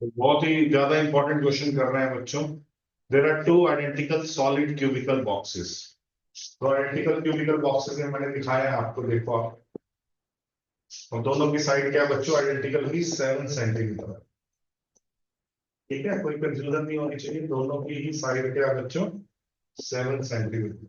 तो बहुत ही ज्यादा इंपॉर्टेंट क्वेश्चन कर रहे हैं बच्चों। There are two identical solid cubical boxes. तो आइडेंटिकल क्यूबिकल बॉक्सेस में मैंने दिखाया है आपको, देखो आप। और दोनों की साइड क्या है बच्चों? आइडेंटिकल भी 7 सेंटीमीटर। ठीक है, कोई कंफ्यूजन नहीं होनी चाहिए, दोनों की ही साइड क्या है बच्चों? 7 सेंटीमीटर।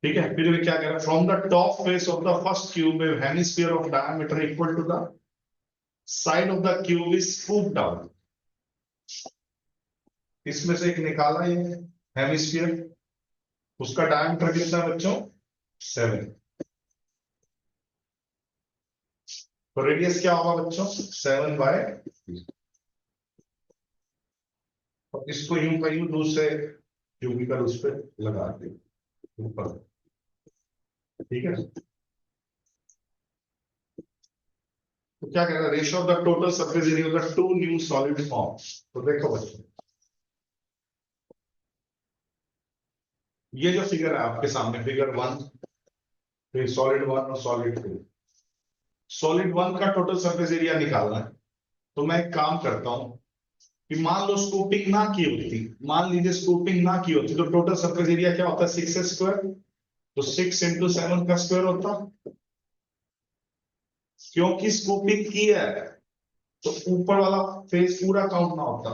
ठीक है, फिर भी क्या कह रहा है? From the top face of the first cube a hemisphere of diameter equal to the side of the cube is scoop down. इसमें से एक निकाला ये हेमिस्फीयर, उसका डायमीटर कितना है बच्चों? 7। तो रेडियस क्या होगा बच्चों? 7/3। और इसको यूं का यूं दूसरे क्यूबिकल उस पर लगा दे ऊपर। ठीक है, तो क्या कह रहा है? Ratio of the total surface area of the two new solid form. तो देखो बच्चों, ये जो फिगर है आपके सामने, फिगर 1, फिर सॉलिड 1 और सॉलिड 2। सॉलिड 1 का टोटल सरफेस एरिया निकालना है। तो मैं एक काम करता हूं कि मान लो स्कूपिंग ना की होती, मान लीजिए स्कूपिंग ना की होती, तो टोटल सरफेस एरिया क्या होता है? 6 स्क्वायर। तो 6 × 7 का स्क्वायर होता। क्योंकि स्कूपिंग की है तो ऊपर वाला फेस पूरा काउंट ना होता,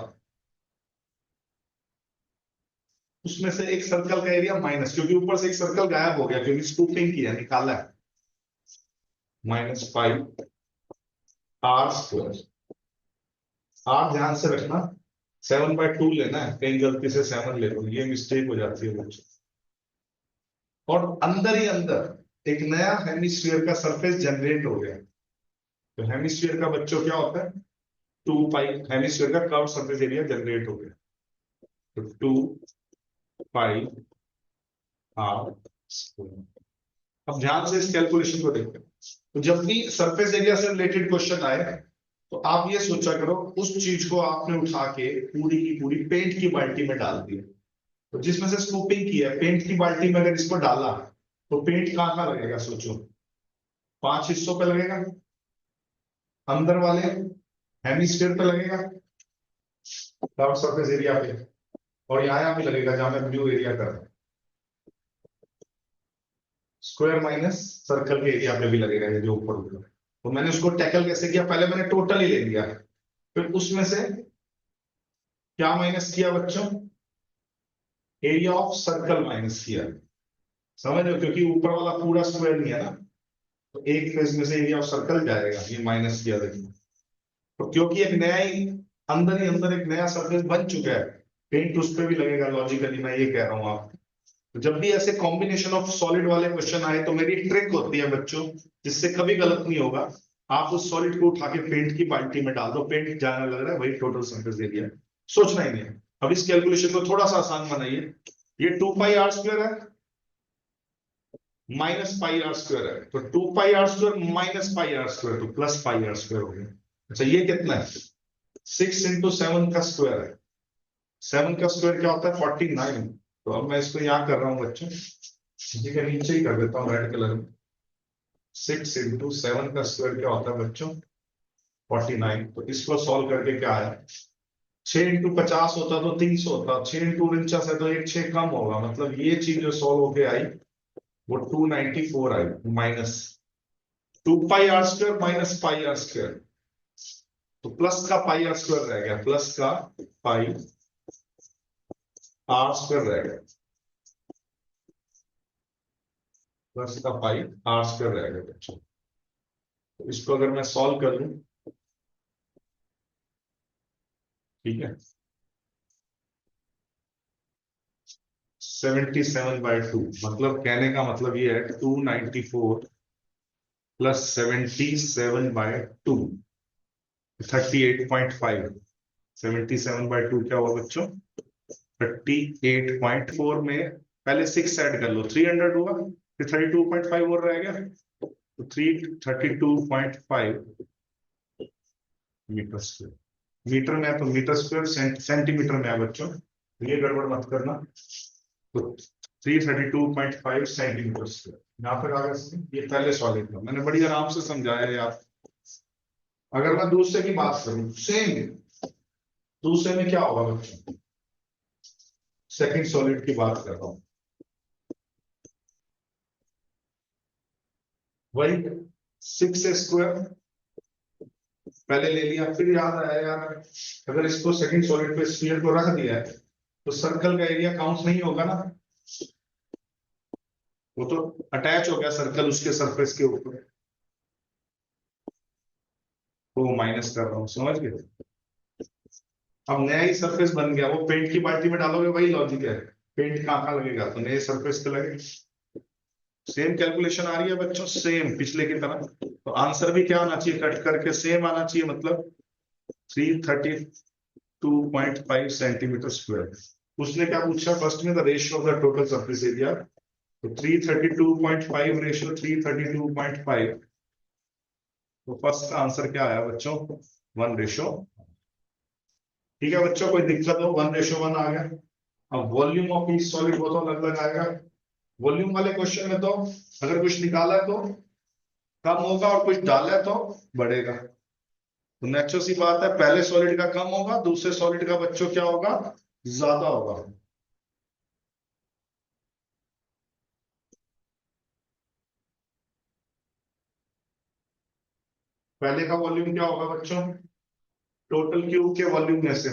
उसमें से एक सर्कल का एरिया माइनस, क्योंकि ऊपर से एक सर्कल गायब हो गया क्योंकि स्कूपिंग की है, निकाला है। -5r²। आप ध्यान से रखना, 7/2 लेना है, कहीं गलती से 7 ले लो, ये मिस्टेक हो जाती है बच्चों। और अंदर ही अंदर एक नया हेमिस्फीयर का सरफेस जनरेट हो गया। तो हेमिस्फीयर का बच्चों क्या होता है? 2 पाई। हेमिस्फीयर का कर्व सरफेस एरिया जनरेट हो गया। तो 2 पाई r²। अब ध्यान से इस कैलकुलेशन को देखते हैं। तो जब भी सरफेस एरिया से रिलेटेड क्वेश्चन आए तो आप ये सोचा करो, उस चीज को आपने उठा के पूरी की पूरी पेंट की बाल्टी में डाल दिया। तो जिसमें से स्कूपिंग की है, पेंट की बाल्टी में अगर इसको डाला तो पेंट कहां कहां लगेगा सोचो? 5 हिस्सों पे लगेगा। अंदर वाले हेमिस्फीयर पे लगेगा, कर्व सरफेस एरिया पे। और यहाँ भी लगेगा जहां मैं ब्लू एरिया कर रहा हूं। स्क्वायर माइनस सर्कल के एरिया पे भी लगेगा, ये जो ऊपर ऊपर। तो मैंने उसको टैकल कैसे किया? पहले मैंने टोटल ही ले लिया, फिर उसमें से क्या माइनस किया बच्चों? एरिया ऑफ सर्कल माइनस किया। समझ रहे हो? क्योंकि ऊपर वाला पूरा स्क्वायर नहीं है ना, तो एक फेस में से एरिया ऑफ सर्कल जाएगा, ये माइनस किया देखिए। तो क्योंकि एक नया ही अंदर एक नया सरफेस बन चुका है, पेंट उस पर भी लगेगा लॉजिकली, मैं ये कह रहा हूं आप। तो जब भी ऐसे कॉम्बिनेशन ऑफ सॉलिड वाले क्वेश्चन आए तो मेरी ट्रिक होती है बच्चों, जिससे कभी गलत नहीं होगा। आप उस सॉलिड को उठा के पेंट की बाल्टी में डाल दो, पेंट जाने लग रहा है, वही टोटल सरफेस एरिया है। सोचना ही नहीं है। अब इस कैलकुलेशन को थोड़ा सा आसान बनाइए। ये 2 पाई r² है, -पाई r² है। तो 2 पाई r² -पाई r², तो +पाई r² हो गया। अच्छा, ये कितना है? 6 × 7 का स्क्वायर है। 7 का स्क्वायर क्या होता है? 49। तो अब मैं इसको यहाँ कर रहा हूँ बच्चों, ठीक है, नीचे ही कर देता हूँ रेड कलर में। 6 × 7 का स्क्वायर क्या होता है बच्चों? 49। तो इसको सॉल्व करके क्या है? 6 × 50 होता तो 300 होता, 6 × 49 है तो एक 6 कम होगा, मतलब ये चीज जो सॉल्व होके आई वो 294 आई, माइनस 2 पाई r² -पाई r²। तो प्लस का पाई r² रह गया, प्लस का पाई r² रह गया, प्लस का पाई r² रह गया बच्चों। तो इसको अगर मैं सॉल्व कर लूं, ठीक है, 77/2, मतलब कहने का मतलब ये है 294 + 77/2, 38.5। 77/2 क्या हुआ बच्चों? 38.4 में पहले 6 ऐड कर लो, 300 हुआ, फिर 32.5 और रह गया, तो 32.5 मीटर स्क्वायर। मीटर में है तो मीटर स्क्वायर, सेंटीमीटर में है बच्चों, ये गड़बड़ मत करना। तो 332.5 सेंटीमीटर स्क्वायर। यहाँ पर आ गया, ये पहले सॉलिड का मैंने बड़ी आराम से समझाया है यार। अगर मैं दूसरे की बात करूं, सेम दूसरे में क्या होगा बच्चों, सेकंड सॉलिड की बात कर रहा हूं, वही 6 स्क्वायर पहले ले लिया, फिर याद आया यार अगर इसको सेकंड सॉलिड पे स्फीयर को रख दिया है तो सर्कल का एरिया काउंट नहीं होगा ना, वो तो अटैच हो गया सर्कल उसके सरफेस के ऊपर, तो माइनस कर रहा हूं, समझ गए। अब नया ही सरफेस बन गया, वो पेंट की बाल्टी में डालोगे वही लॉजिक है, पेंट कहाँ कहाँ लगेगा, तो नए सरफेस पे लगे। सेम कैलकुलेशन आ रही है बच्चों, सेम पिछले की तरह, तो आंसर भी क्या आना चाहिए, कट करके सेम आना चाहिए, मतलब 332.5 सेंटीमीटर स्क्वायर। उसने क्या पूछा फर्स्ट में, the ratio of the total surface area, तो 332.5 रेशियो 332.5, तो फर्स्ट का आंसर क्या आया बच्चों, 1:। ठीक है बच्चों, कोई दिक्कत हो, 1:1 आ गया। अब वॉल्यूम ऑफ ईच सॉलिड वो तो अलग अलग आएगा, वॉल्यूम वाले क्वेश्चन में तो अगर कुछ निकाला है तो कम होगा और कुछ डाला है तो बढ़ेगा, तो नेचुरल सी बात है, पहले सॉलिड का कम होगा, दूसरे सॉलिड का बच्चों क्या होगा, ज्यादा होगा। पहले का वॉल्यूम क्या होगा बच्चों, टोटल क्यूब के वॉल्यूम में से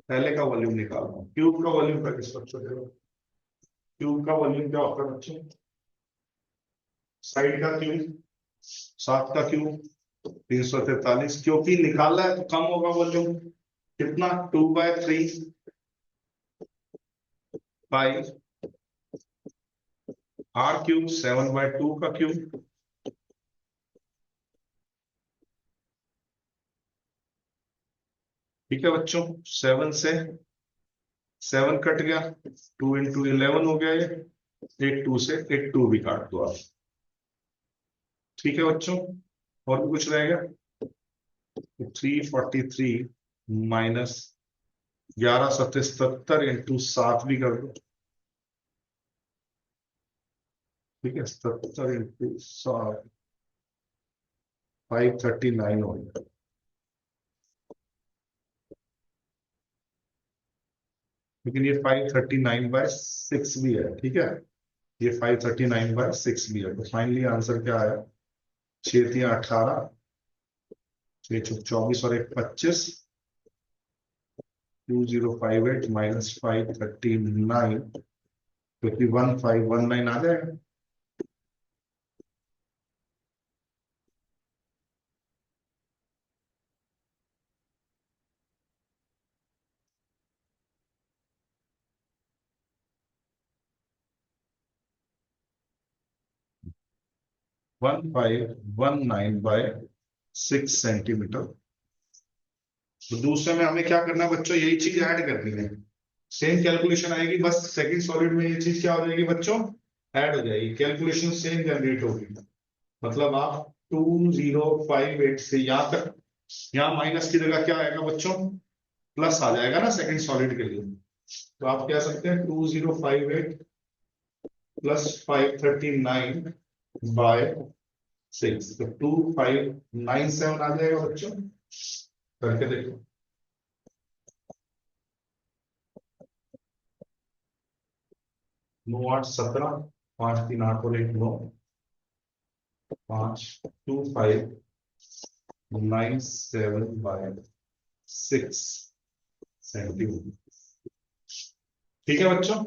पहले का वॉल्यूम निकालना, क्यूब का वॉल्यूम का किस बच्चों, क्यूब का वॉल्यूम क्या होता है बच्चों, साइड का क्यूब, 7 का क्यूब 343, क्योंकि निकाला है तो कम होगा वॉल्यूम, कितना 2/3 आर क्यूब 7/2 का क्यूब। ठीक है बच्चों, 7 से 7 कट गया, 2 × 11 हो गया, ये 8 2 से 8 2 भी काट दो आप। ठीक है बच्चों, और भी कुछ रहेगा, 343 माइनस 1177 × 7 भी कर दो। ठीक है, 77 × 7 539 हो गया। लेकिन ये 539/6 भी है, ठीक है, ये 539/6 भी है, तो फाइनली आंसर क्या आया, 6×3 = 18, 6×4 = 24 और 1 = 25, 2058 माइनस 539, क्योंकि 1519 आ जाएगा। One five one nine by 6 centimetre. तो दूसरे में हमें क्या करना है बच्चों, यही चीज ऐड करनी है, सेम कैलकुलेशन आएगी, बस सेकंड सॉलिड में ये चीज क्या हो जाएगी बच्चों, ऐड हो जाएगी, कैलकुलेशन सेम जनरेट होगी। मतलब आप 2058 से यहाँ तक, यहाँ माइनस की जगह क्या आएगा बच्चों, प्लस आ जाएगा ना सेकंड सॉलिड के लिए, तो आप कह सकते हैं 2058 प्लस 539/6, तो 2597 आ जाएगा बच्चों, करके देखो। 9 8 17, 5 3 8 और 1 9, 52597/6 सेंटीमीटर। ठीक है बच्चों।